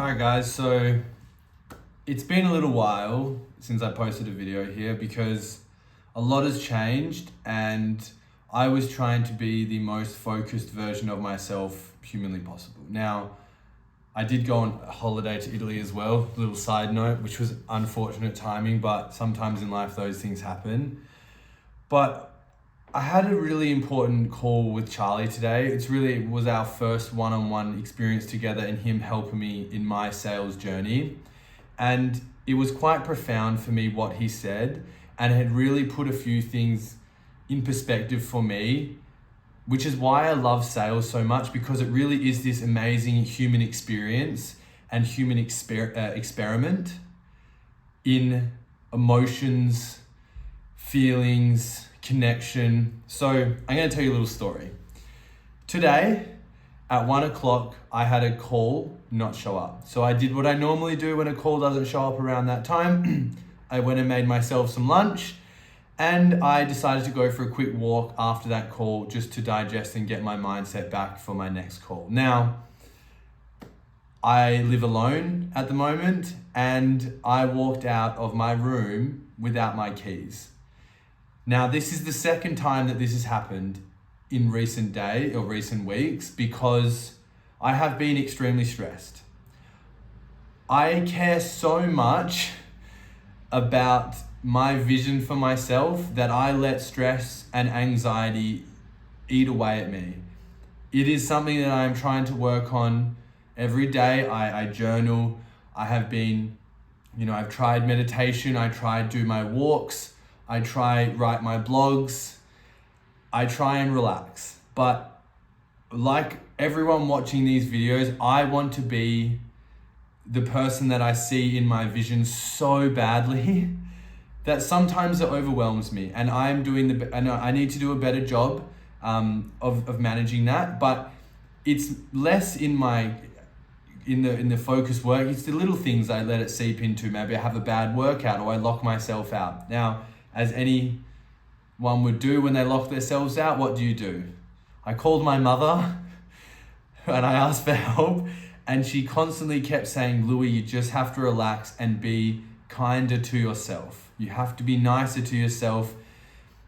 Alright guys, so it's been a little while since I posted a video here because a lot has changed and I was trying to be the most focused version of myself humanly possible. Now, I did go on a holiday to Italy as well, little side note, which was unfortunate timing, but sometimes in life those things happen. But I had a really important call with Charlie today. It was our first one-on-one experience together and him helping me in my sales journey. And it was quite profound for me what he said, and it had really put a few things in perspective for me, which is why I love sales so much, because it really is this amazing human experience and human experiment in emotions, feelings, connection. So I'm going to tell you a little story. Today at 1 o'clock, I had a call not show up. So I did what I normally do when a call doesn't show up around that time. I went and made myself some lunch and I decided to go for a quick walk after that call just to digest and get my mindset back for my next call. Now, I live alone at the moment and I walked out of my room without my keys. Now, this is the second time that this has happened in recent weeks because I have been extremely stressed. I care so much about my vision for myself that I let stress and anxiety eat away at me. It is something that I'm trying to work on every day. I journal. I've tried meditation. I tried do my walks. I try write my blogs. I try and relax. But like everyone watching these videos, I want to be the person that I see in my vision so badly that sometimes it overwhelms me. And I need to do a better job of managing that. But it's less in the focus work. It's the little things I let it seep into. Maybe I have a bad workout or I lock myself out. Now, as anyone would do when they lock themselves out, what do? I called my mother and I asked for help, and she constantly kept saying, Louis, you just have to relax and be kinder to yourself. You have to be nicer to yourself,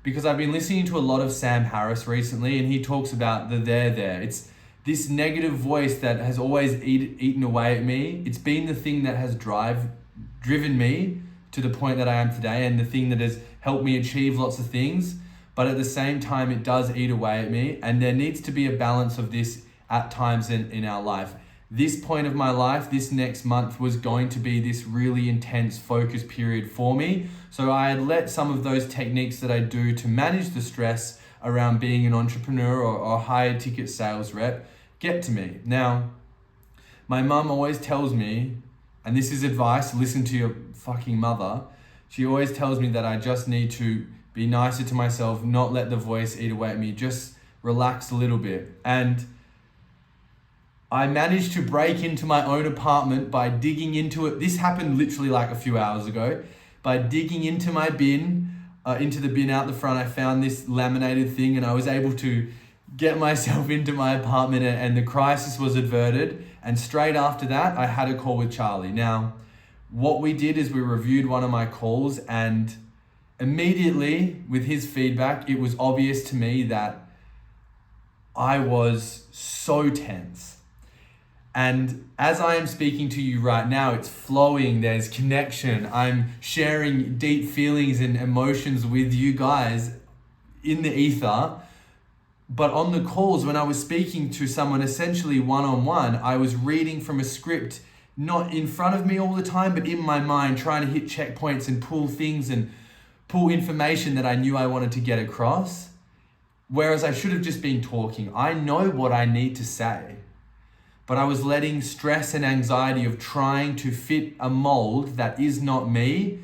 because I've been listening to a lot of Sam Harris recently and he talks about the there. It's this negative voice that has always eaten away at me. It's been the thing that has driven me to the point that I am today, and the thing that has helped me achieve lots of things. But at the same time, it does eat away at me, and there needs to be a balance of this at times in our life. This point of my life, this next month, was going to be this really intense focus period for me. So I had let some of those techniques that I do to manage the stress around being an entrepreneur or higher ticket sales rep get to me. Now, my mum always tells me, and this is advice, listen to your fucking mother. She always tells me that I just need to be nicer to myself, not let the voice eat away at me, just relax a little bit. And I managed to break into my own apartment by digging into it. This happened literally like a few hours ago. By digging into my bin, into the bin out the front, I found this laminated thing and I was able to get myself into my apartment, and the crisis was averted. And straight after that, I had a call with Charlie. Now, what we did is we reviewed one of my calls, and immediately with his feedback, it was obvious to me that I was so tense. And as I am speaking to you right now, it's flowing, there's connection. I'm sharing deep feelings and emotions with you guys in the ether. But on the calls, when I was speaking to someone essentially one-on-one, I was reading from a script, not in front of me all the time, but in my mind, trying to hit checkpoints and pull things and pull information that I knew I wanted to get across. Whereas I should have just been talking. I know what I need to say, but I was letting stress and anxiety of trying to fit a mold that is not me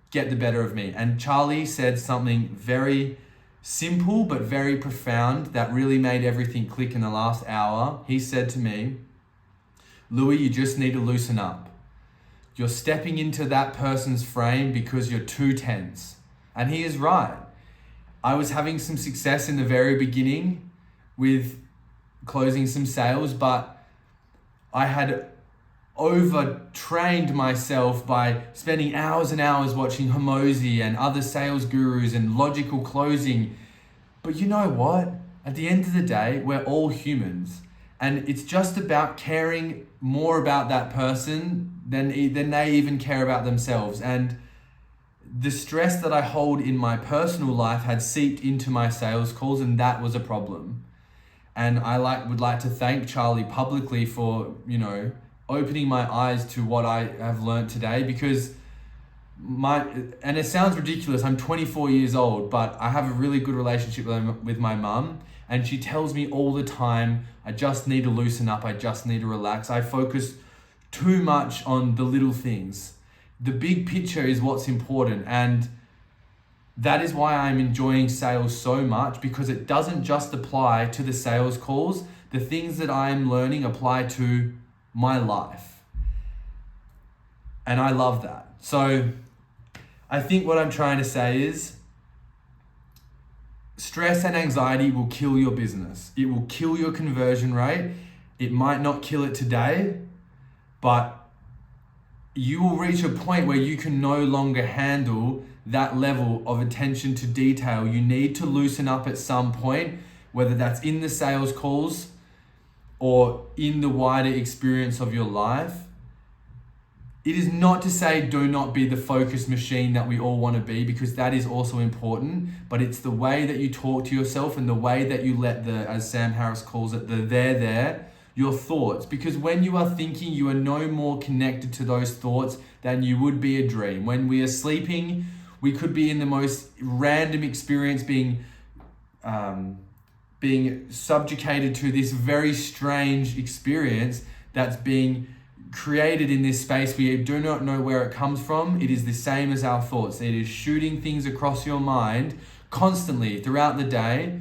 get the better of me. And Charlie said something very simple but very profound that really made everything click in the last hour. He said to me, Louis, you just need to loosen up. You're stepping into that person's frame because you're too tense. And he is right. I was having some success in the very beginning with closing some sales, but I had overtrained myself by spending hours and hours watching Hormozi and other sales gurus and logical closing. But you know what? At the end of the day, we're all humans. And it's just about caring more about that person than they even care about themselves. And the stress that I hold in my personal life had seeped into my sales calls, and that was a problem. And I would like to thank Charlie publicly for, opening my eyes to what I have learned today, because and it sounds ridiculous, I'm 24 years old, but I have a really good relationship with my mum, and she tells me all the time, I just need to loosen up, I just need to relax. I focus too much on the little things. The big picture is what's important, and that is why I'm enjoying sales so much, because it doesn't just apply to the sales calls. The things that I'm learning apply to my life. And I love that. So I think what I'm trying to say is stress and anxiety will kill your business. It will kill your conversion rate. It might not kill it today, but you will reach a point where you can no longer handle that level of attention to detail. You need to loosen up at some point, whether that's in the sales calls or in the wider experience of your life. It is not to say do not be the focus machine that we all want to be, because that is also important, but it's the way that you talk to yourself and the way that you let as Sam Harris calls it, your thoughts. Because when you are thinking, you are no more connected to those thoughts than you would be a dream. When we are sleeping, we could be in the most random experience, being subjugated to this very strange experience that's being created in this space. We do not know where it comes from. It is the same as our thoughts. It is shooting things across your mind constantly throughout the day.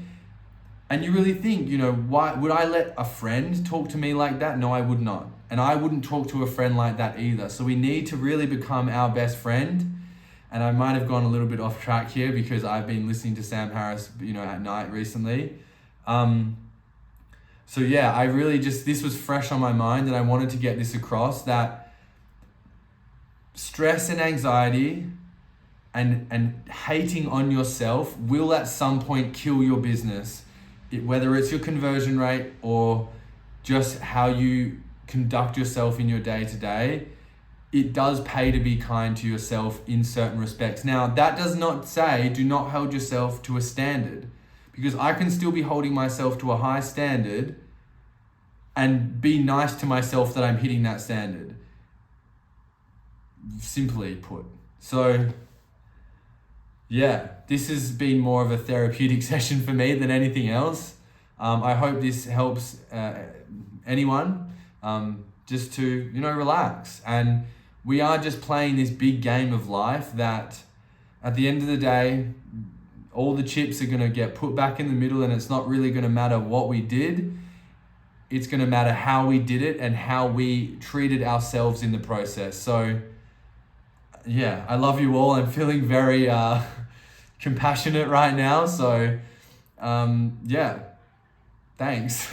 And you really think, why would I let a friend talk to me like that? No, I would not. And I wouldn't talk to a friend like that either. So we need to really become our best friend. And I might have gone a little bit off track here because I've been listening to Sam Harris, at night recently. So yeah, I really this was fresh on my mind, and I wanted to get this across, that stress and anxiety and hating on yourself will at some point kill your business. Whether it's your conversion rate or just how you conduct yourself in your day-to-day, it does pay to be kind to yourself in certain respects. Now, that does not say do not hold yourself to a standard, because I can still be holding myself to a high standard and be nice to myself that I'm hitting that standard, simply put. So yeah, this has been more of a therapeutic session for me than anything else. I hope this helps anyone just to, relax. And we are just playing this big game of life that at the end of the day, all the chips are going to get put back in the middle, and it's not really going to matter what we did. It's going to matter how we did it and how we treated ourselves in the process. So yeah, I love you all. I'm feeling very compassionate right now. So yeah, thanks.